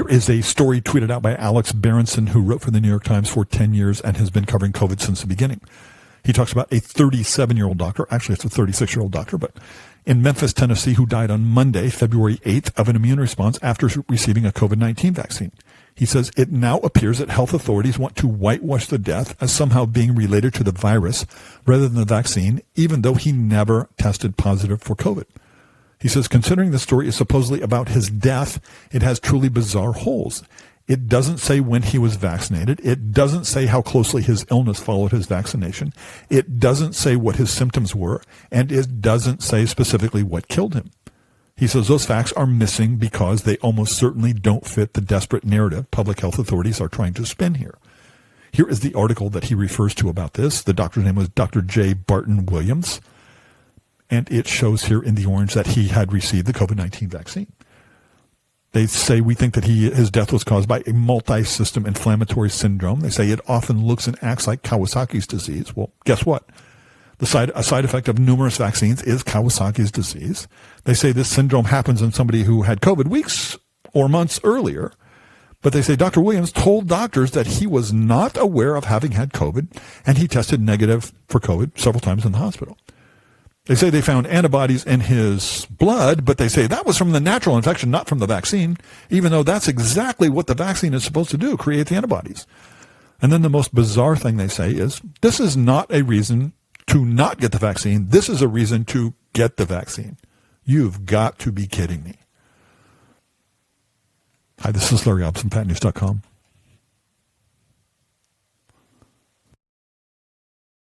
Here is a story tweeted out by Alex Berenson, who wrote for the New York Times for 10 years and has been covering COVID since the beginning. He talks about a 37-year-old doctor, actually it's a 36-year-old doctor, but in Memphis, Tennessee, who died on Monday, February 8th, of an immune response after receiving a COVID-19 vaccine. He says it now appears that health authorities want to whitewash the death as somehow being related to the virus rather than the vaccine, even though he never tested positive for COVID. He says, considering the story is supposedly about his death, it has truly bizarre holes. It doesn't say when he was vaccinated. It doesn't say how closely his illness followed his vaccination. It doesn't say what his symptoms were, and it doesn't say specifically what killed him. He says those facts are missing because they almost certainly don't fit the desperate narrative public health authorities are trying to spin here. Here is the article that he refers to about this. The doctor's name was Dr. J. Barton Williams, and it shows here in the orange that he had received the COVID-19 vaccine. They say we think that his death was caused by a multi-system inflammatory syndrome. They say it often looks and acts like Kawasaki's disease. Well, guess what? A side effect of numerous vaccines is Kawasaki's disease. They say this syndrome happens in somebody who had COVID weeks or months earlier. But they say Dr. Williams told doctors that he was not aware of having had COVID, and he tested negative for COVID several times in the hospital. They say they found antibodies in his blood, but they say that was from the natural infection, not from the vaccine, even though that's exactly what the vaccine is supposed to do, create the antibodies. And then the most bizarre thing they say is, this is not a reason to not get the vaccine. This is a reason to get the vaccine. You've got to be kidding me. Hi, this is Larry Hobbs from PatNews.com.